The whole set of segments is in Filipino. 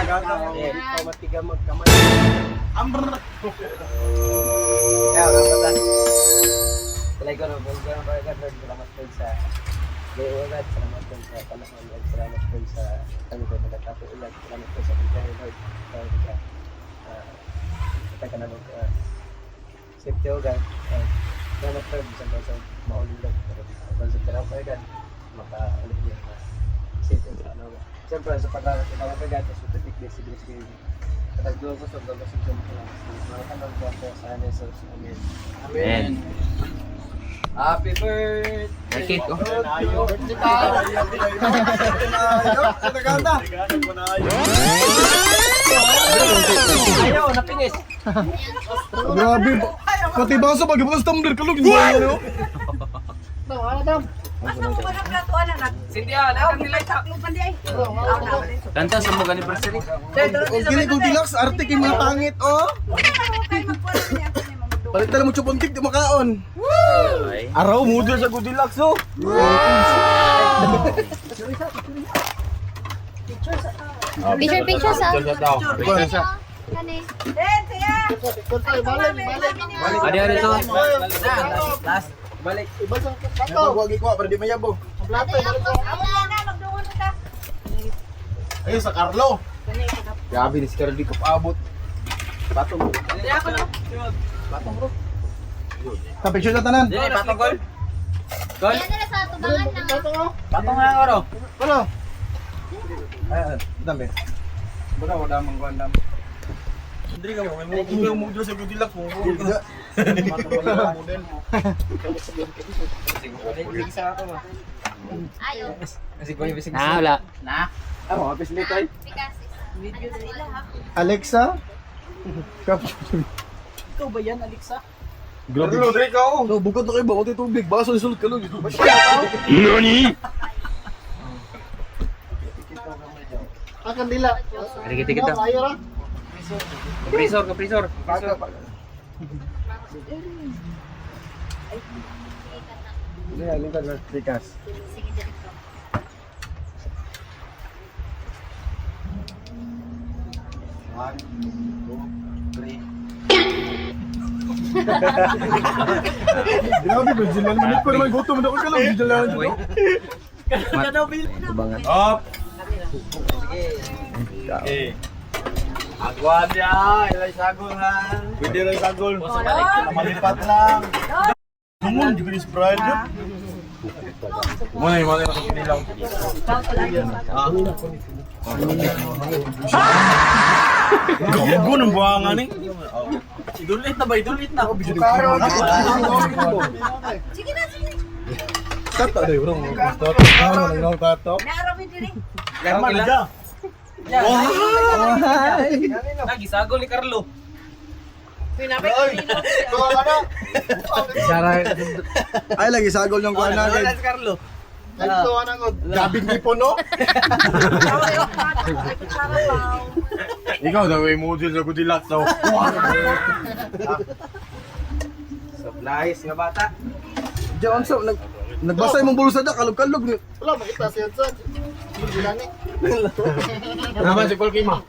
Ikaw matiga magkamay. Amber. Kaya kapata. Talaga no, bongga pa agad salamat po sa Lord, salamat po sa panahon at salamat po sa kami po nagtatapo ulit. Salamat po sa pagkain Lord. Kita ka na mag safety organ. Salamat po sa maulog. Pero sa taraw pa agad makaulit niya safety sa ano. Siyempre sa pag-aaral sa mga agad sa tutik disiblis kayo. Katagduwa ko sa mga kanal po ako sa Jesus. Amen. Amen. Happy birthday! May cake, oh. Birthday tayo! Ayaw, napinis! Grabe. Pati ba sa pag-ibang tumbler kalog yung bayan, no? Cynthia, nakang nila ito! Kanta sa mga anniversary. Kung gini kung dilax, arte kay mga pangit, oh. Baliktad mo chupuntik, di makaon. Ay. Araw mo dyan sa Goldilocks, oh. Picture sa. Adi to. Last, balik. Wagi ko, para di mayabo. Ayun sa Carlo. Grabe ni si Carlo di ko paabot. Patong. Hindi ako no? Patong bro. Sa picture na tanan. Hindi, patong gol. Gol? Yan na sa tubangan lang. Patong nga ako no? Ano? Ay, dami. Bura wala mang guandam. Hindi ka mo, may mo sa Goldilocks mo. Model mo. Balik sa ako ma. Ayaw. Kasi ko yung bisig Wala. Na? Ako, mapis nito eh. Video nila ha. Alexa? Ikaw ba yan, Alexa? Grabe. Rodrigo ka oh. No, bukod na kayo ba? Kunti tubig. Baso ni sulod ka lang. Nani? Akan dila. Ari kita. Kompresor. Hindi, lingkad na tikas. Sige, direkto. One, two, three. Grabe, Brazilian man. Ikaw naman gutom na ako ka lang. Brazilian dito. Tubangan. Up! Okay. Agwan niya, ilay sagol ha. Pwede lang sagol. Balik. Malipat lang. Naman, di ko ni Sprite yun. Muna yung mga yung kinilang. Gago ng buwangan eh. Idulit na ba? Idulit na. Sige na, sige. Tato na yung tato. Tato. Naaramin din eh. Karma na dyan. Lagi sagol ni Carlo. Ay, lagi sagol yung kuha natin. Si Carlo. Gabing ipon, no? Ikaw daw ay model sa Goldilocks daw. Supplies nga bata. Diyan so nagbasa yung bulsa da kalog-kalog ni. Wala, makita siya dyan. Hindi lang eh. Naman si Paul Kima.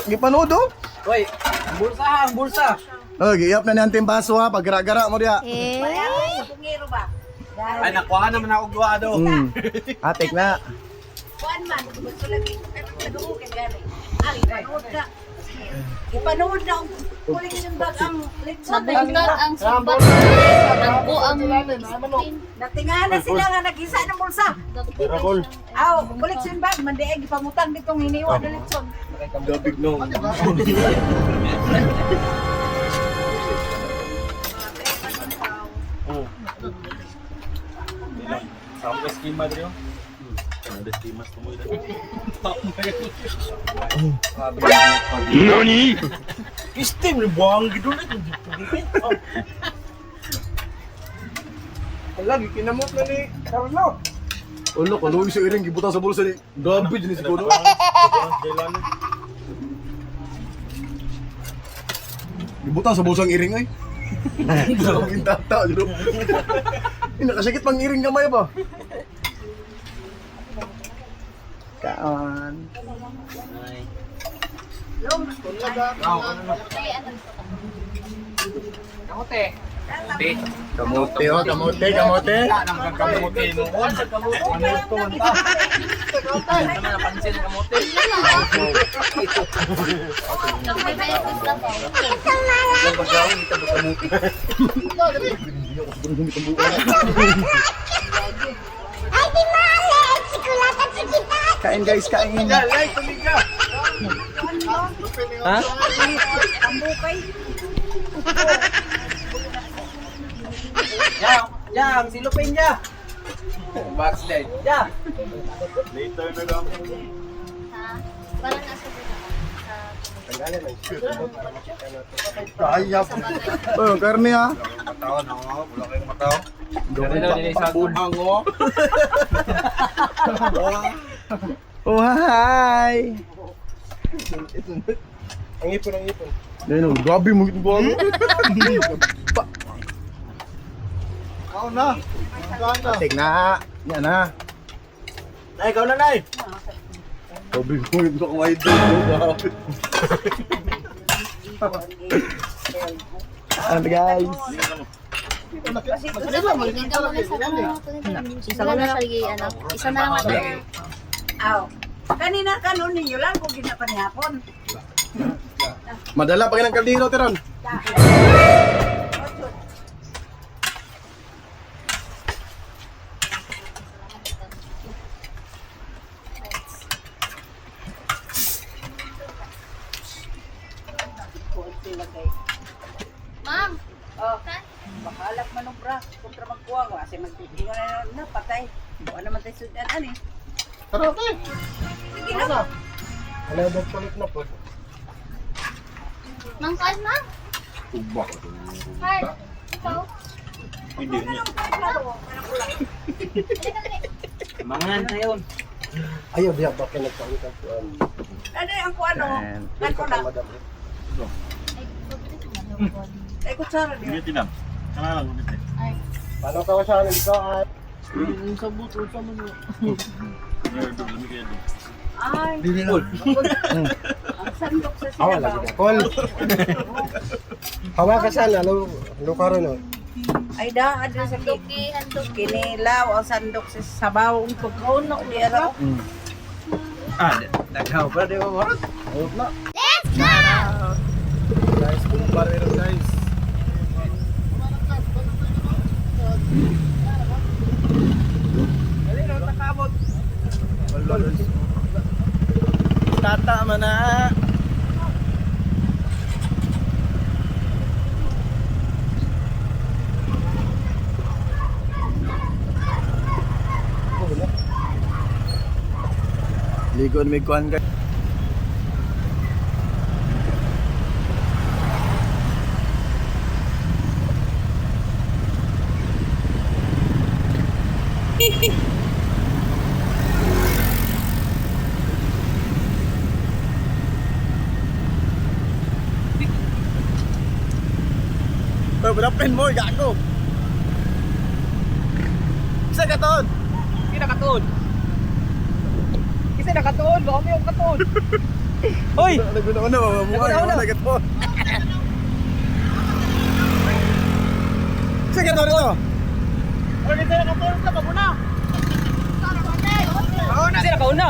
Gipanood oh. Hoy, ang bulsa ha, ang bulsa. Oh, giyap na ni Anting Baso ha, pag gara-gara mo diya. Bungiro ba? Ay, nakuha naman ako guwado. Atik na. Kuan man, gusto lagi. Nag-uwi ka gani. Ay, panood ka. Ipanood na ang collection bag ang litson. Nabuntot ang sumbat. Nagpo ang Natingala sila nga nag-isa ng bulsa. Rakol. Aw, collection bag, mandiay gipamutang ditong hiniwa ng litson. Gabig no. Sampai skima dito. Ada skima semua dah. Nani? Istim ni buang gitu na. Lagi kinamot na ni Carlo. Ulo ko, luwi sa iring gibutan sa bulsa ni. Gabi din si Kuno. Gibutan sa bulsa ang iring ay. Grabe tata, jero. Nakasakit pang iring kamay ba? kaon. Kamote. Kamote, oh, kamote, kamote. Kamuti noon. Ano to man ta? Ano naman napansin ng kamote? May benefits na po. Ang bagawin ito ba kamuti? Kain guys, kain. Galay, tumiga. Ha? Pambukay. Yang, silupin niya. Box dead. Ya. Later na lang. Ha? Parang nasa dito. Tanggalin lang. Kaya po. Oh, karne ha. Mataw na ako. Wala kayong mataw. Pabunang oh. Oh, hi. Ang ipon, ang ipon. Yan oh, grabe mo ito bago. Kao na. Kaon na. Tig na. Yan na. Nay, ikaw na, Nay. Grabe mo ito kung idol. Ano guys? Hindi ka muna sa isa na siya lagi, ano. Isa na lang ako. Aw. Kanina kanon ninyo lang kung ginapanihapon. Madala pa ng kaldero, Teron. Ma'am! Oh, bakalak manubra kontra magkuha ko kasi magtitingan na patay. Buwan naman tayo sudan ani. Tara, te. Sige na. Ano ba palit na po? Ma'am, kain ma'am! Ubak. Card! Ikaw? Hindi niya. Mangan tayo. Ayaw, diya, bakit nagpangit ang puan? Ano yung kuano? Ano na? Madam. Ay kutsara niya. Tinam. Kana lang ulit. Ay. Paano ka siya nito ay? Ay. Dili na. Ang sandok sa Awa lagi sinabaw. na. Kol. Hawa ka sana, lukaro no. Ay da, adre sa Handuki, handuki. kinilaw ang sandok sa sabaw ang pagkauno di ara. Naghaw pa di ba mo? Ayop na. Let's go! Guys, bumbar meron guys. Dali na takabot. Tata man na. Ligon may kuan guys. Berapa mo gago? Isa ka ton. Kina katon. Kasi nakatuon, baka may yung katon. Hoy! Naguna-una mo Naguna-una. Isa ka ton. Isa ka ton ito. Kasi nakauna.